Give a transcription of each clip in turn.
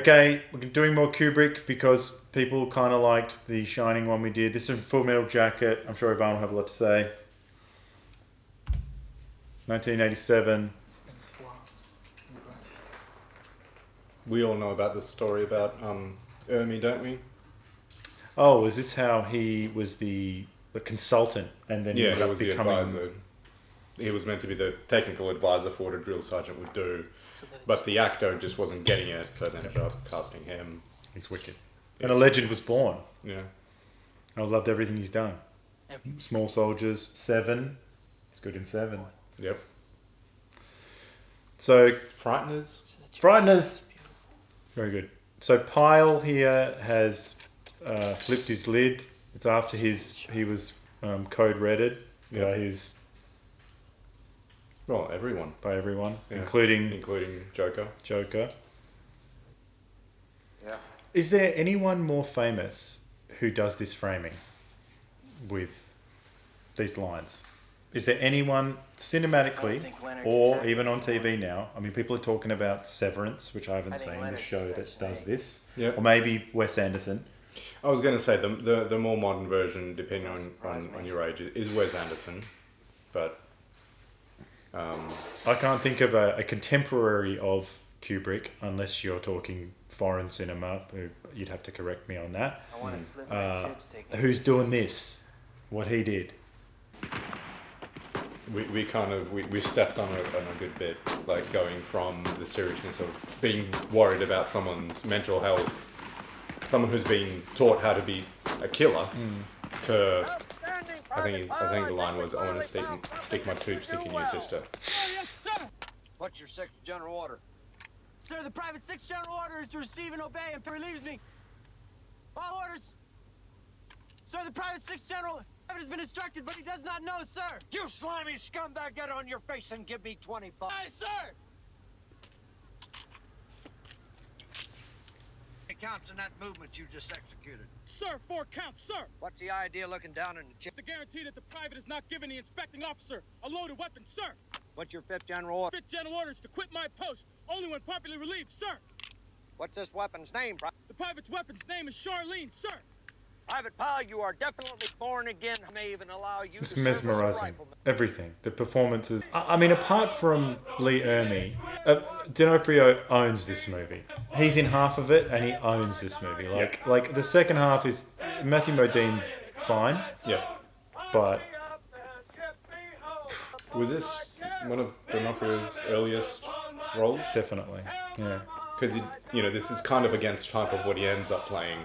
Okay, we're doing more Kubrick because people kind of liked the Shining one we did. This is Full Metal Jacket. I'm sure Ivan will have a lot to say. 1987. We all know about the story about Ermey, don't we? Oh, is this how he was the consultant and then Yeah, ended he up was the becoming... advisor. He was meant to be the technical advisor for what a drill sergeant would do, but the actor just wasn't getting it, so they ended up casting him. He's wicked. And a legend was born. Yeah. I loved everything he's done. Small Soldiers, Seven. He's good in Seven. Yep. So, Frighteners. Very good. So Pyle here has flipped his lid. It's after he was code redded. Yeah. His Well, everyone. by everyone, Yeah. including Joker. Yeah. Is there anyone more famous who does this framing with these lines? Is there anyone cinematically or even on TV now? I mean, people are talking about Severance, which I haven't seen, the show that does this. Yep. Or maybe Wes Anderson. I was going to say the more modern version, depending on your age, is Wes Anderson, but I can't think of a contemporary of Kubrick unless you're talking foreign cinema. You'd have to correct me on that. I want to slip my chips taking Who's doing this? What he did? we stepped on a good bit, like going from the seriousness of being worried about someone's mental health, someone who's been taught how to be a killer, to I think the line was, "I want to stick my tube stick in your sister." Yes, sir. What's your sixth general order? Sir, the private sixth general order is to receive and obey until he relieves me. All orders. Sir, the private sixth general has been instructed, but he does not know, sir. You slimy scumbag, get on your face and give me 25. Aye, sir. It counts in that movement you just executed. Sir, 4 counts, sir. What's the idea looking down in the chip? The guarantee that the private is not giving the inspecting officer a loaded weapon, sir. What's your fifth general order? Fifth general order is to quit my post only when properly relieved, sir. What's this weapon's name, The private's weapon's name is Charlene, sir. Private Pyle? You are definitely born again. I may even allow you It's to serve as a mesmerizing. rifleman. Everything. The performances. I mean, apart from Lee Ermey, D'Onofrio owns this movie. He's in half of it, and he owns this movie. Like the second half is Matthew Modine's fine, Yeah. but Was this one of D'Onofrio's earliest roles? definitely, yeah. Because this is kind of against type of what he ends up playing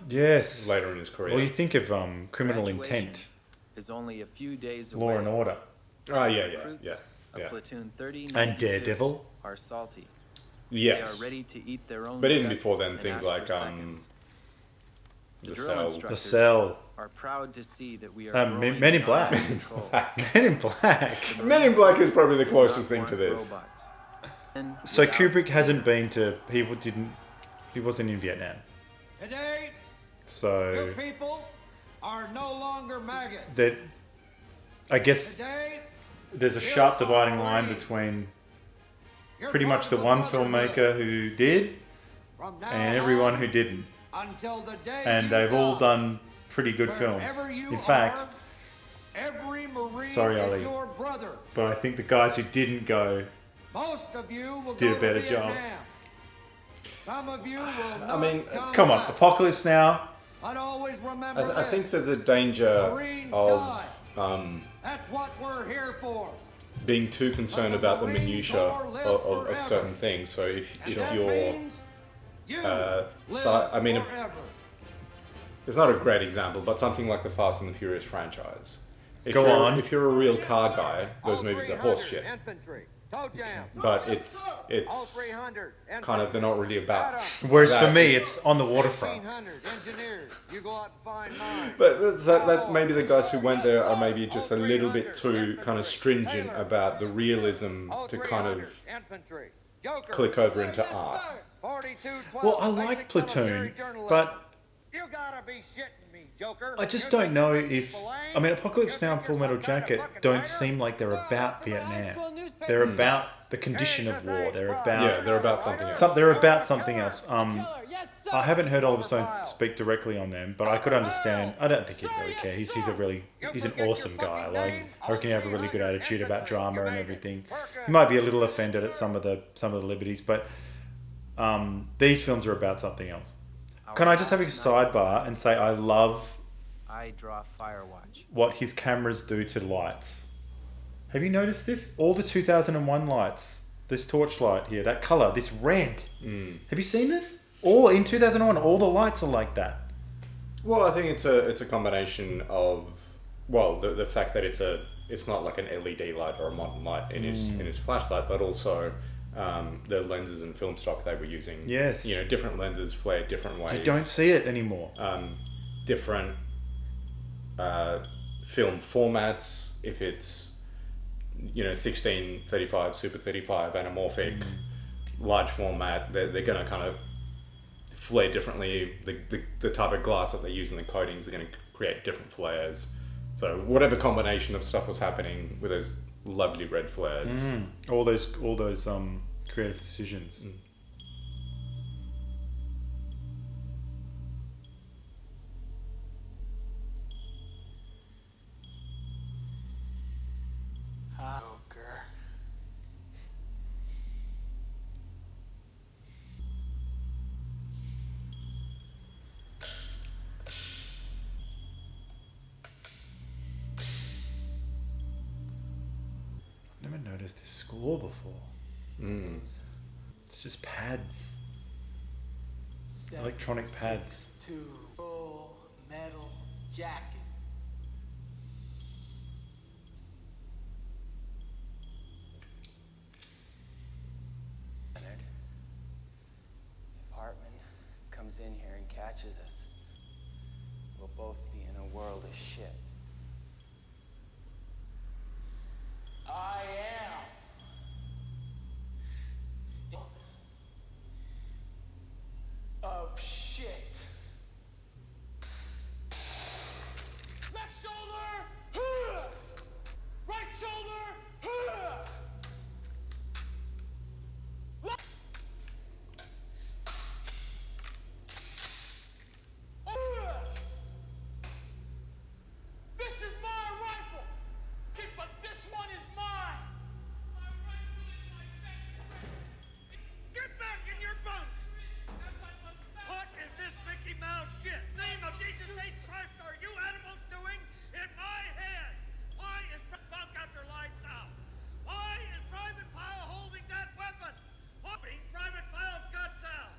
Yes. later in his career. Well, you think of Criminal Intent, is only a few days Law away. and Order, Oh yeah. Recruits of Yeah. platoon 30 and Daredevil. are salty. Yes. They are ready to eat their own But even guts before then, and things ask like for seconds. The drill Cell. The instructors Cell, are proud to see that we are Men growing in Black. beyond control. Men in Black. Men in Black is probably the Do closest not thing want to this. robots. And So without Kubrick hasn't been to. He wasn't in Vietnam. Today, So your people are no longer maggots. that, I guess, Today, there's a sharp dividing line between you're pretty part much of the one brotherhood. filmmaker who did From now and everyone on, who didn't, until the day and you they've all die, done pretty good films. wherever you In fact, are, every Marine Sorry, is Ali. your brother. but I think the guys who didn't go Most of you will Did go a better to job. Vietnam. Some of you will not mean, come on, back. Apocalypse Now. But always remember I this. think there's a danger Marines of die. That's what we're here for. being too concerned about the minutiae of certain things. So if That you're, means you live I mean, forever. it's not a great example, but something like the Fast and the Furious franchise. If Go you're, on. If you're a real car guy, those All movies are 300 horse shit. Infantry. Toe jam. But it's All 300 kind of, they're not really about. Whereas for that. me, it's on the waterfront. 1,500 engineers. You go out and find mine. But that maybe the guys who went there are maybe just a little bit too kind of stringent about the realism All to kind 300 of infantry. Joker. click over into art. 4212. Well, I like basic Platoon, military journalism. but You gotta be shitting me, Joker. I just You don't think know you're if. people, I mean, eh? Apocalypse You Now think and Full you're Metal some kind of Jacket fucking don't writer? seem like they're about From my high Vietnam. school newspaper. They're about the condition of war. They're about Yeah, they're about something else. they're about something else. Yes, sir. I haven't heard Oliver Stone speak directly on them, but I could understand. I don't think he'd really care. He's an awesome guy. Like, I reckon he have a really good attitude about drama and everything. He might be a little offended at some of the liberties, but these films are about something else. Can I just have a sidebar and say I love I draw Firewatch. what his cameras do to lights. Have you noticed this? All the 2001 lights, this torchlight here, that color, this red. Have you seen this? All in 2001, all the lights are like that. Well, I think it's a combination of, well, the fact that it's not like an LED light or a modern light in his flashlight, but also the lenses and film stock they were using. Yes. You know, different lenses flared different ways. You don't see it anymore. Different film formats. If it's 1635, super 35, anamorphic, large format, they're going to kind of flare differently. The type of glass that they use in the coatings are going to create different flares. So whatever combination of stuff was happening with those lovely red flares. All those creative decisions. Joker. I've never noticed this score before. It's just pads. Electronic pads. Two full metal jacket. Leonard, if Hartman comes in here and catches us, we'll both be in a world of shit. I am. Of shit. Left shoulder! Huh! Right shoulder! Huh! Left. This is my rifle! But this one is mine! My rifle is my best friend! Get back in your bunks! What is this Mickey Mouse shit? Name of Jesus H. Christ are you animals doing in my head? Why is the bunk after lights out? Why is Private Pyle holding that weapon? Holding Private Pyle's guts out?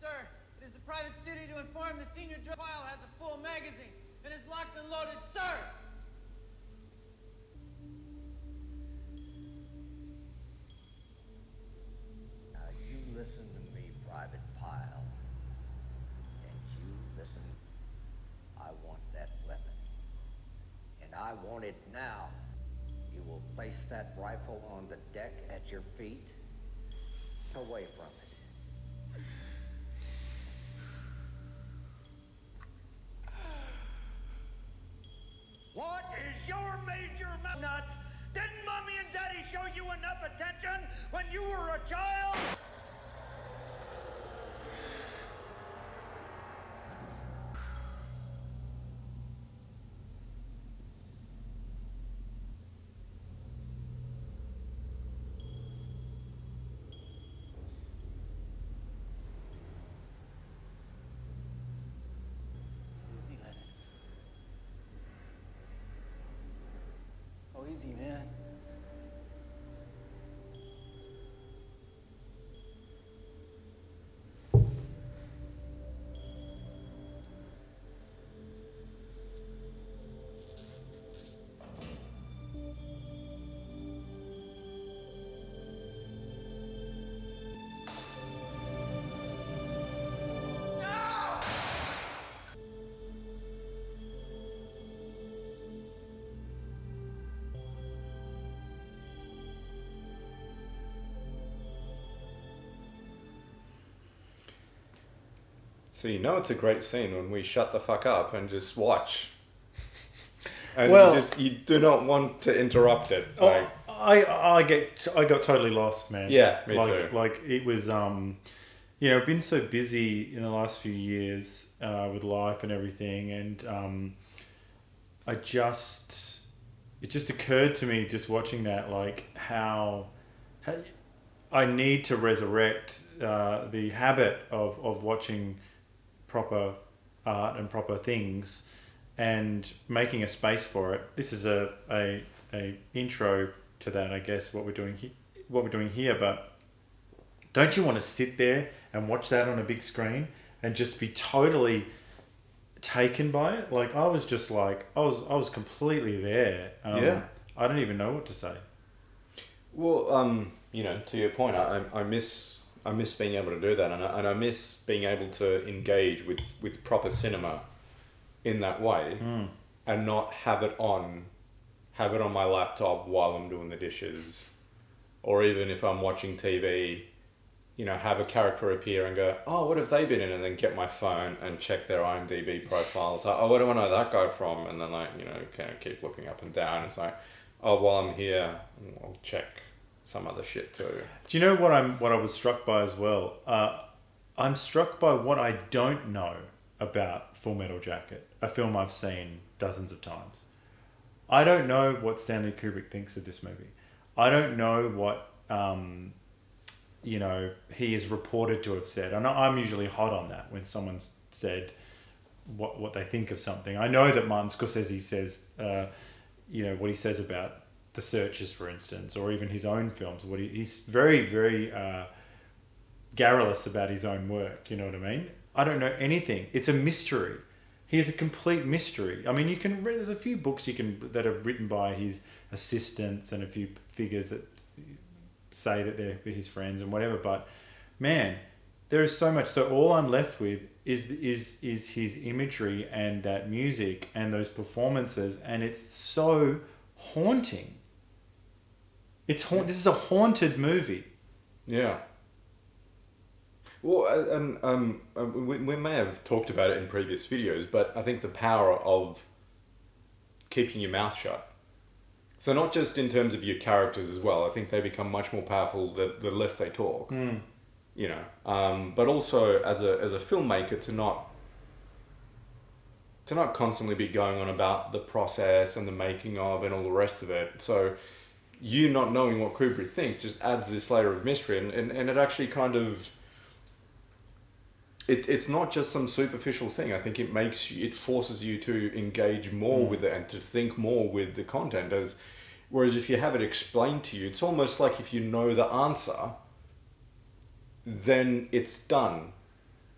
Sir, it is the private's duty to inform the senior drug file has a full magazine and is locked and loaded, sir. Now you listen to me, Private Pyle. And you listen. I want that weapon. And I want it now. You will place that rifle on the deck at your feet. Away from it. What is your major nuts? Didn't Mommy and Daddy show you enough attention when you were a child? Easy, Leonard. Oh, easy, man. So it's a great scene when we shut the fuck up and just watch. And Well- you do not want to interrupt it. Oh, Like, I got totally lost, man. Yeah, me like, too. Like it was, I've been so busy in the last few years with life and everything, and it just occurred to me just watching that, like how I need to resurrect the habit of watching proper art and proper things and making a space for it. This is a intro to that, I guess, what we're doing here. But don't you want to sit there and watch that on a big screen and just be totally taken by it? Like I was just like I was completely there. Yeah. I don't even know what to say. Well, to your point, I miss being able to do that, and I miss being able to engage with proper cinema in that way, and not have it on my laptop while I'm doing the dishes, or even if I'm watching TV, have a character appear and go, oh, what have they been in, and then get my phone and check their IMDb profiles. Oh, where do I know that guy from? And then kind of keep looking up and down. It's like, oh, while I'm here, I'll check some other shit too. Do you know what I was struck by as well? I'm struck by what I don't know about Full Metal Jacket, a film I've seen dozens of times. I don't know what Stanley Kubrick thinks of this movie. I don't know what he is reported to have said. I'm usually hot on that when someone's said what they think of something. I know that Martin Scorsese says, what he says about The Searchers, for instance, or even his own films. He's very, very garrulous about his own work. You know what I mean? I don't know anything. It's a mystery. He is a complete mystery. I mean, you can read. There's a few books that are written by his assistants and a few figures that say that they're his friends and whatever. But man, there is so much. So all I'm left with is his imagery and that music and those performances, and it's so haunting. This is a haunted movie. Yeah. Well, we may have talked about it in previous videos, but I think the power of keeping your mouth shut. So not just in terms of your characters as well. I think they become much more powerful the less they talk. But also as a filmmaker to not constantly be going on about the process and the making of and all the rest of it. So you not knowing what Kubrick thinks just adds this layer of mystery, and it actually kind of it's not just some superficial thing. I think it forces you to engage more with it and to think more with the content. Whereas if you have it explained to you, it's almost like if you know the answer, then it's done.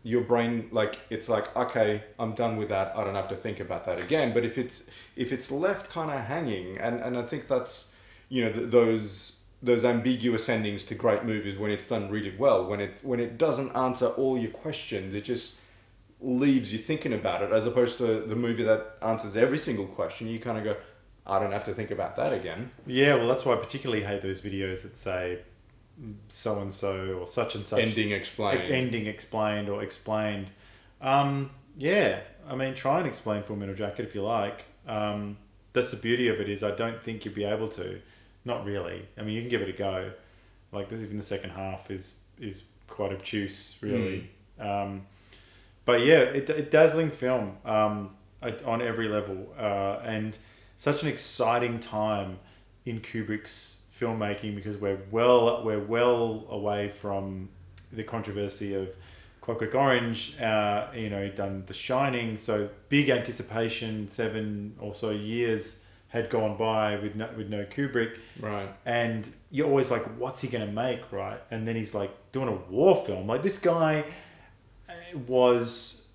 Your brain, it's like, okay, I'm done with that. I don't have to think about that again. But if it's left kind of hanging, and I think that's, those ambiguous endings to great movies when it's done really well, when it doesn't answer all your questions, it just leaves you thinking about it, as opposed to the movie that answers every single question. You kind of go, I don't have to think about that again. Yeah, well, that's why I particularly hate those videos that say so and so or such and such ending explained or explained. Yeah, I mean, try and explain Full Metal Jacket if you like. That's the beauty of it, is I don't think you'd be able to. Not really. I mean, you can give it a go. Like this, even the second half is quite obtuse, really. But yeah, it dazzling film on every level, and such an exciting time in Kubrick's filmmaking, because we're well away from the controversy of Clockwork Orange. He'd done The Shining, so big anticipation. 7 or so years had gone by with no Kubrick, right? And you're always like, what's he gonna make, right? And then he's like doing a war film. Like, this guy was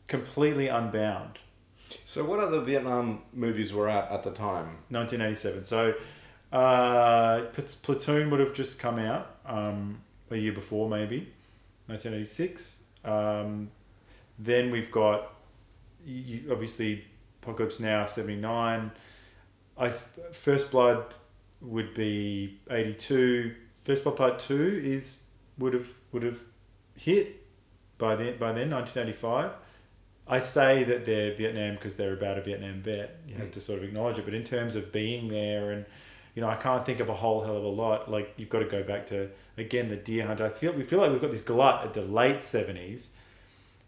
completely unbound. So what other Vietnam movies were out at the time? 1987. So Platoon would have just come out a year before, maybe 1986. Then we've got obviously Apocalypse Now, 79. First Blood would be 82. First Blood Part 2 would have hit by then, 1985. I say that they're Vietnam because they're about a Vietnam vet. You have to sort of acknowledge it. But in terms of being there and, I can't think of a whole hell of a lot. Like, you've got to go back to, again, the Deer Hunter. We feel like we've got this glut at the late 70s.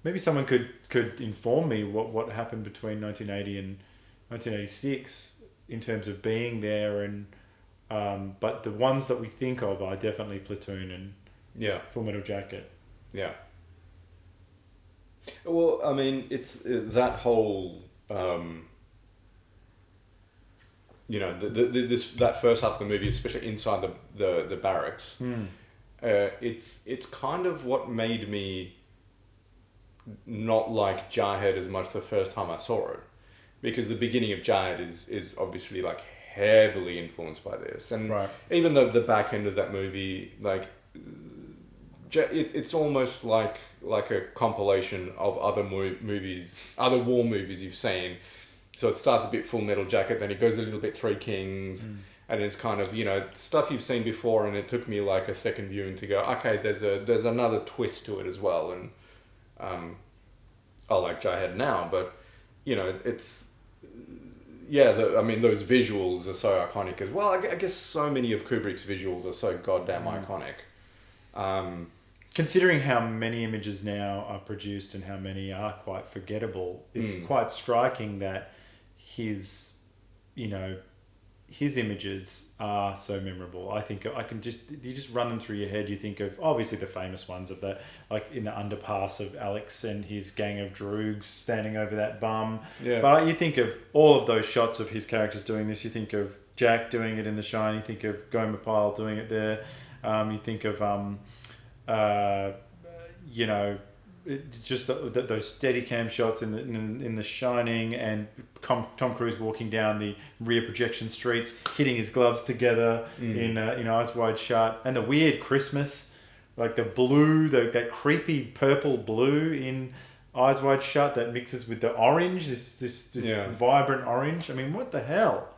Maybe someone could inform me what happened between 1980 and 1986 in terms of being there. And but the ones that we think of are definitely Platoon and Full Metal Jacket. Yeah. Well, I mean, it's that whole, that first half of the movie, especially inside the barracks. It's kind of what made me not like Jarhead as much the first time I saw it, because the beginning of Jarhead is obviously like heavily influenced by this, and even the back end of that movie, like it's almost like a compilation of other movies, other war movies you've seen. So it starts a bit Full Metal Jacket, then it goes a little bit Three Kings, and it's kind of, stuff you've seen before, and it took me like a second viewing to go, okay, there's another twist to it as well, and I like Jarhead now, but it's those visuals are so iconic as well. I guess so many of Kubrick's visuals are so goddamn iconic. Considering how many images now are produced and how many are quite forgettable, it's quite striking that his images are so memorable. I think you just run them through your head. You think of obviously the famous ones of the, like in the underpass of Alex and his gang of droogs standing over that bum. Yeah. But you think of all of those shots of his characters doing this. You think of Jack doing it in The Shine. You think of Gomer Pyle doing it there. You think of just those Steadicam shots in the Shining, and Tom Cruise walking down the rear projection streets, hitting his gloves together in Eyes Wide Shut, and the weird Christmas, like the blue, that creepy purple blue in Eyes Wide Shut that mixes with the orange, this vibrant orange. I mean, what the hell?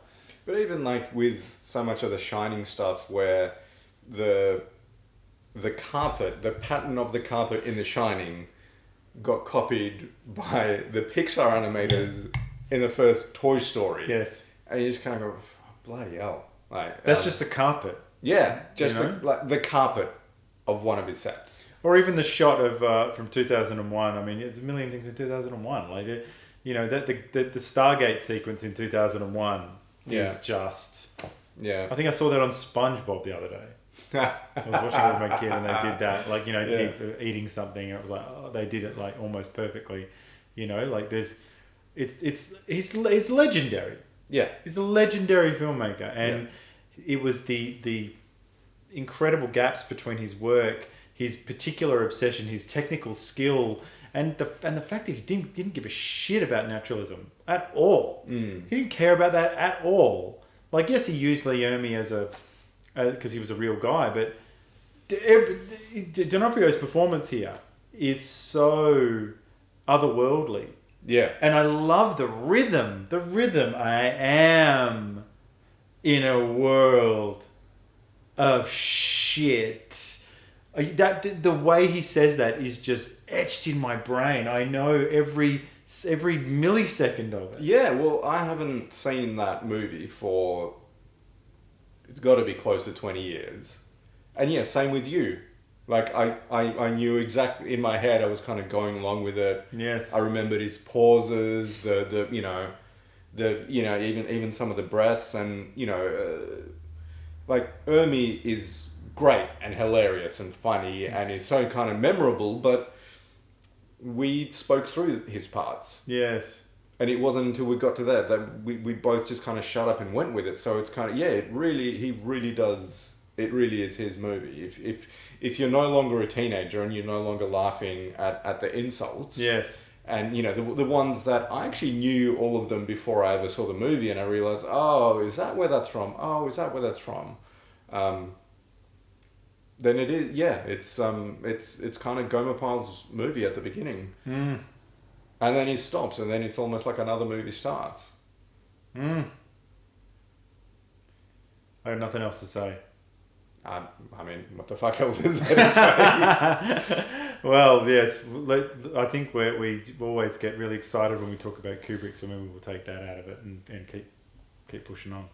But even like with so much of the Shining stuff, where the carpet, the pattern of the carpet in The Shining got copied by the Pixar animators in the first Toy Story. Yes. And you just kind of go, bloody hell. Like, that's just the carpet. Yeah, just the carpet of one of his sets. Or even the shot of from 2001. I mean, it's a million things in 2001. Like, the Stargate sequence in 2001 is just... Yeah. I think I saw that on SpongeBob the other day. I was watching it with my kid and they did that, like, eating something, and it was like, oh, they did it like almost perfectly, like he's legendary. Yeah. He's a legendary filmmaker, and it was the incredible gaps between his work, his particular obsession, his technical skill, and the fact that he didn't give a shit about naturalism at all. He didn't care about that at all. Like, yes, he used Lee Ermey as because he was a real guy, but D'Onofrio's performance here is so otherworldly. Yeah. And I love the rhythm. I am in a world of shit. The way he says that is just etched in my brain. I know every millisecond of it. Yeah, well, I haven't seen that movie for... It's got to be close to 20 years. And yeah, same with you. Like, I knew exactly, in my head, I was kind of going along with it. Yes. I remembered his pauses, even some of the breaths, and, like, Ermey is great and hilarious and funny and is so kind of memorable, but we spoke through his parts. Yes. And it wasn't until we got to that we both just kind of shut up and went with it. So it's kind of, he really does, it really is his movie. If you're no longer a teenager and you're no longer laughing at the insults. Yes. And, the ones that I actually knew all of them before I ever saw the movie, and I realized, oh, is that where that's from? Oh, is that where that's from? Then it is, it's kind of Gomer Pyle's movie at the beginning. And then he stops, and then it's almost like another movie starts. I have nothing else to say. I mean, what the fuck else is there to say? Well, yes, I think we always get really excited when we talk about Kubrick, so maybe we'll take that out of it and keep pushing on.